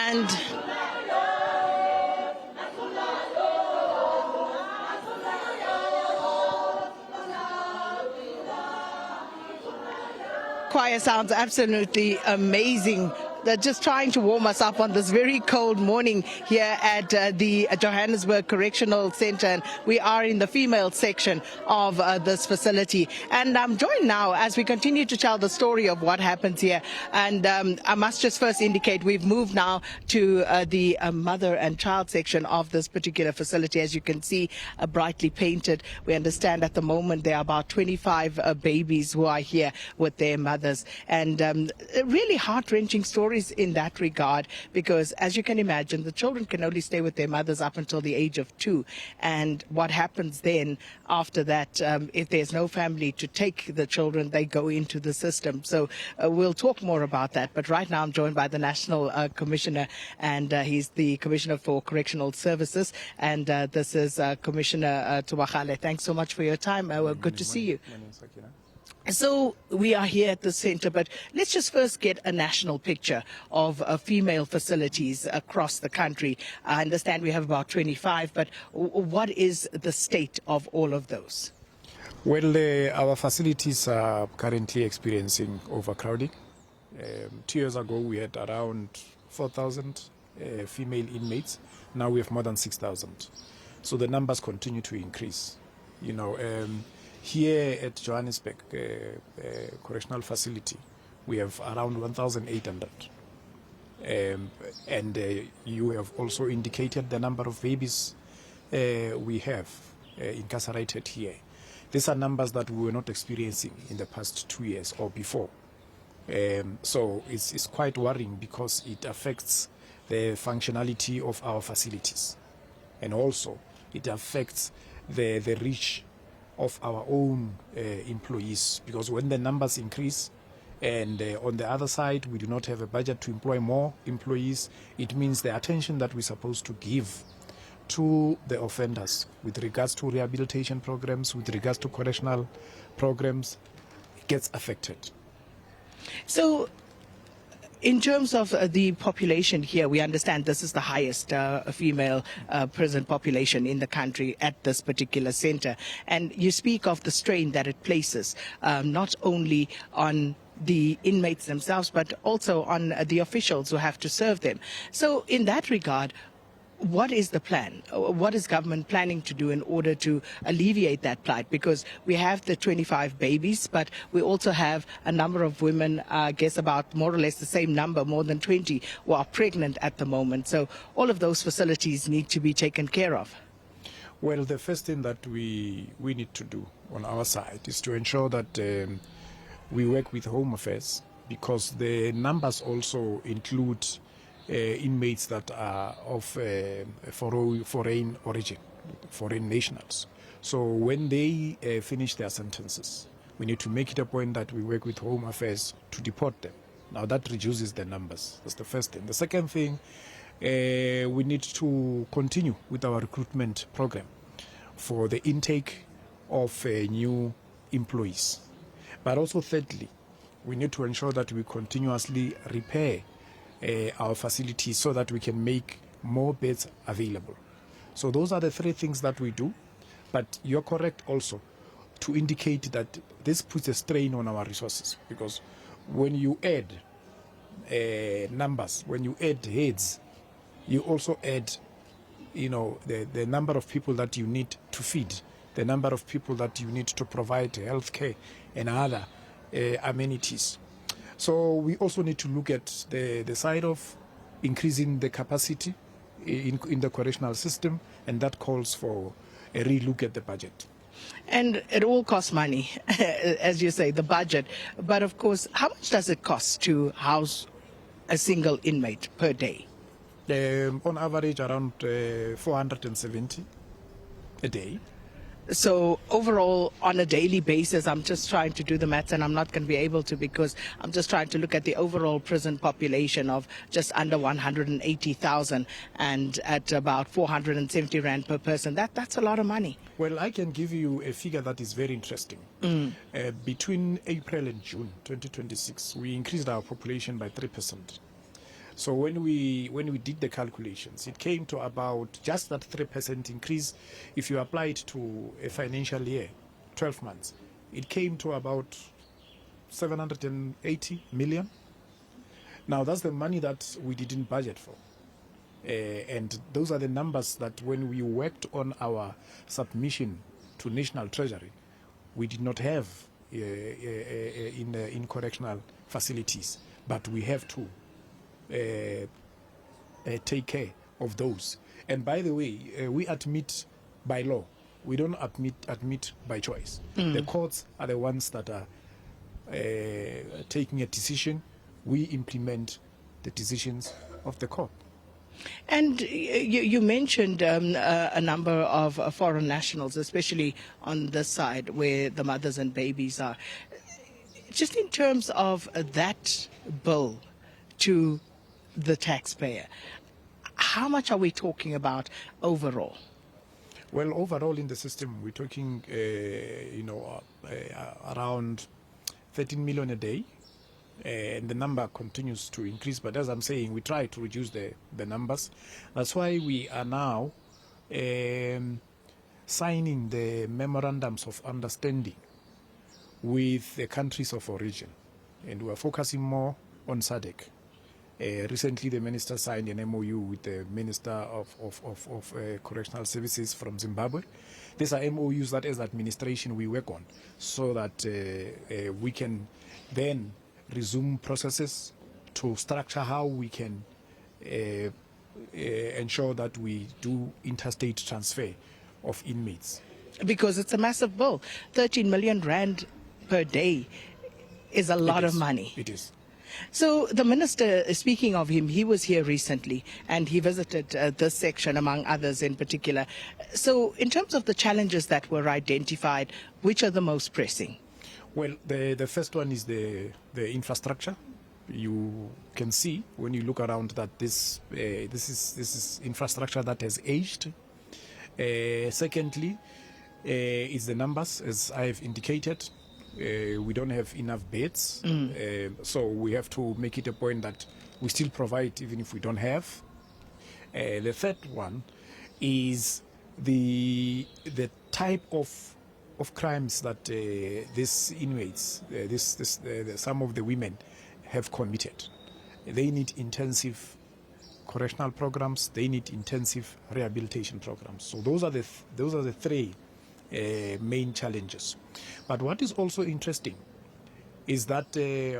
And choir sounds absolutely amazing. They're just trying to warm us up on this very cold morning here at the Johannesburg Correctional Centre. And we are in the female section of this facility. And I'm joined now as we continue to tell the story of what happens here. And I must just first indicate we've moved now to the mother and child section of this particular facility. As you can see, brightly painted. We understand at the moment there are about 25 babies who are here with their mothers. And really heart-wrenching stories in that regard, because as you can imagine, the children can only stay with their mothers up until the age of 2. And what happens then after that, if there's no family to take the children, they go into the system. So we'll talk more about that. But right now I'm joined by the National Commissioner, and he's the Commissioner for Correctional Services. And this is Commissioner Thobakgale. Thanks so much for your time. Good to see you. So we are here at the centre, but let's just first get a national picture of female facilities across the country. I understand we have about 25, but what is the state of all of those? Well, our facilities are currently experiencing overcrowding. 2 years ago, we had around 4,000 female inmates. Now we have more than 6,000. So the numbers continue to increase. You know, here at Johannesburg Correctional Facility, we have around 1,800. And you have also indicated the number of babies we have incarcerated here. These are numbers that we were not experiencing in the past 2 years or before. So it's quite worrying because it affects the functionality of our facilities. And also it affects the reach of our own employees, because when the numbers increase and on the other side we do not have a budget to employ more employees, it means the attention that we're supposed to give to the offenders with regards to rehabilitation programs, with regards to correctional programs, gets affected. So in terms of the population here, we understand this is the highest female prison population in the country at this particular centre. And you speak of the strain that it places, not only on the inmates themselves, but also on the officials who have to serve them. So in that regard, what is the plan? What is government planning to do in order to alleviate that plight? Because we have the 25 babies, but we also have a number of women, I guess about more or less the same number, more than 20, who are pregnant at the moment. So all of those facilities need to be taken care of. Well, the first thing that we need to do on our side is to ensure that we work with Home Affairs, because the numbers also include inmates that are of foreign origin, foreign nationals. So when they finish their sentences, we need to make it a point that we work with Home Affairs to deport them. Now that reduces the numbers. That's the first thing. The second thing, we need to continue with our recruitment program for the intake of new employees. But also thirdly, we need to ensure that we continuously repair our facilities so that we can make more beds available. So those are the three things that we do. But you're correct also to indicate that this puts a strain on our resources, because when you add numbers, when you add heads, you also add, you know, the number of people that you need to feed, the number of people that you need to provide health care and other amenities. So we also need to look at the side of increasing the capacity in the correctional system, and that calls for a relook at the budget. And it all costs money, as you say, the budget. But of course, how much does it cost to house a single inmate per day? On average, around 470 a day. So overall, on a daily basis, I'm just trying to do the maths, and I'm not going to be able to, because I'm just trying to look at the overall prison population of just under 180,000, and at about 470 rand per person. That's a lot of money. Well, I can give you a figure that is very interesting. Between April and June 2026, we increased our population by 3%. So when we did the calculations, it came to about just that 3% increase. If you apply it to a financial year, 12 months, it came to about 780 million. Now that's the money that we didn't budget for. And those are the numbers that when we worked on our submission to National Treasury, we did not have in correctional facilities, but we have to take care of those. And by the way, we admit by law. We don't admit by choice. The courts are the ones that are taking a decision. We implement the decisions of the court. And you mentioned a number of foreign nationals, especially on this side where the mothers and babies are. Just in terms of that bill to the taxpayer, how much are we talking about overall? Well, overall in the system, we're talking, around 13 million a day. And the number continues to increase, but as I'm saying, we try to reduce the numbers. That's why we are now signing the memorandums of understanding with the countries of origin, and we're focusing more on SADC. Recently, the minister signed an MOU with the Minister of Correctional Services from Zimbabwe. These are MOUs that as administration we work on so that we can then resume processes to structure how we can ensure that we do interstate transfer of inmates. Because it's a massive bill. 13 million rand per day is a lot of money. It is. So the minister, speaking of him, he was here recently and he visited this section, among others in particular. So in terms of the challenges that were identified, which are the most pressing? Well, the first one is the infrastructure. You can see when you look around that this is infrastructure that has aged. Secondly, is the numbers, as I have indicated. We don't have enough beds, so we have to make it a point that we still provide even if we don't have. The third one is the type of crimes that these inmates, some of the women have committed. They need intensive correctional programs. They need intensive rehabilitation programs. So those are the three main challenges. But what is also interesting is that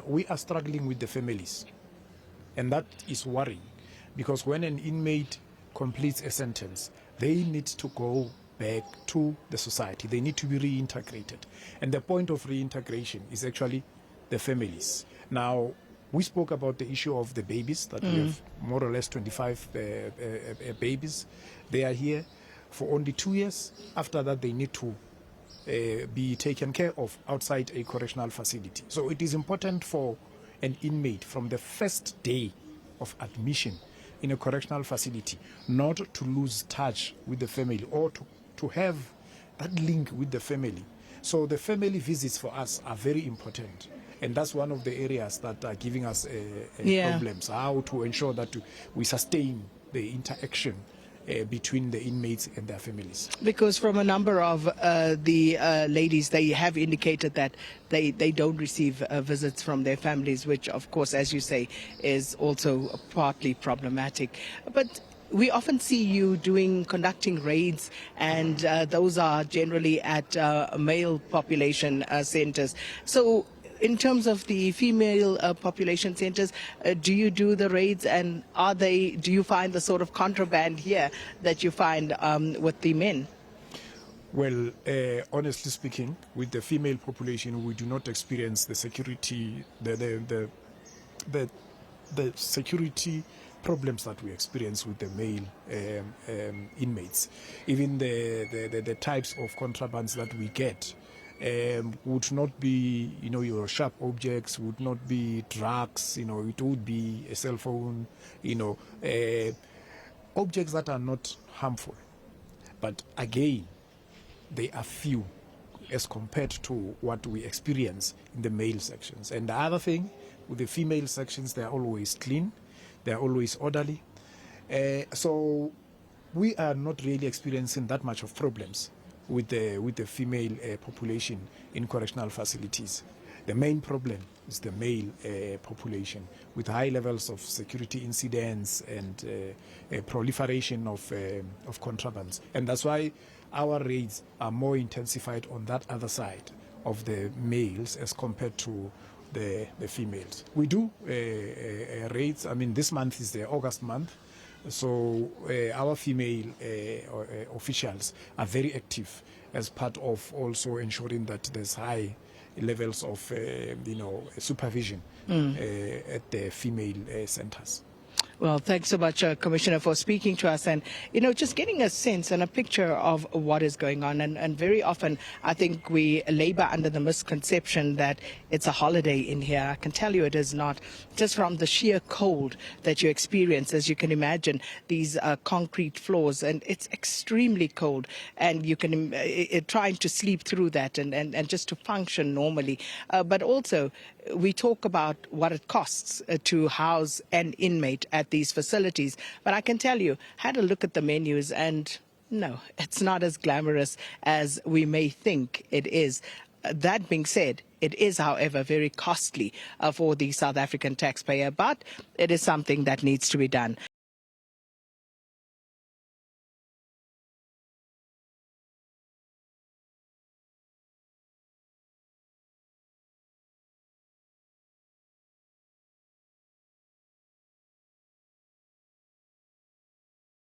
we are struggling with the families, and that is worrying, because when an inmate completes a sentence, they need to go back to the society. They need to be reintegrated. And the point of reintegration is actually the families. Now, we spoke about the issue of the babies, that we have more or less 25 babies. They are here for only 2 years. After that, they need to be taken care of outside a correctional facility. So it is important for an inmate from the first day of admission in a correctional facility not to lose touch with the family or to have that link with the family. So the family visits for us are very important. And that's one of the areas that are giving us problems, how to ensure that we sustain the interaction between the inmates and their families. Because from a number of the ladies, they have indicated that they don't receive visits from their families, which, of course, as you say, is also partly problematic. But we often see you conducting raids, and those are generally at male population centers. So in terms of the female population centers, do you do the raids, and do you find the sort of contraband here that you find with the men? Well, honestly speaking, with the female population, we do not experience the security, the security problems that we experience with the male inmates. Even the types of contrabands that we get would not be, your sharp objects, would not be drugs, it would be a cell phone, objects that are not harmful. But again, they are few as compared to what we experience in the male sections. And the other thing, with the female sections, they are always clean. They are always orderly. So we are not really experiencing that much of problems with the female population in correctional facilities. The main problem is the male population, with high levels of security incidents and proliferation of contrabands. And that's why our raids are more intensified on that other side of the males as compared to the females. We do raids. I mean, this month is the August month. So our female officials are very active as part of also ensuring that there's high levels of supervision at the female centers. Well, thanks so much, Commissioner, for speaking to us and, just getting a sense and a picture of what is going on. And very often, I think we labor under the misconception that it's a holiday in here. I can tell you it is not. Just from the sheer cold that you experience, as you can imagine, these concrete floors, and it's extremely cold. And you can trying to sleep through that and just to function normally. But also, we talk about what it costs to house an inmate at these facilities. But I can tell you, had a look at the menus, and no, it's not as glamorous as we may think it is. That being said, it is, however, very costly for the South African taxpayer, but it is something that needs to be done.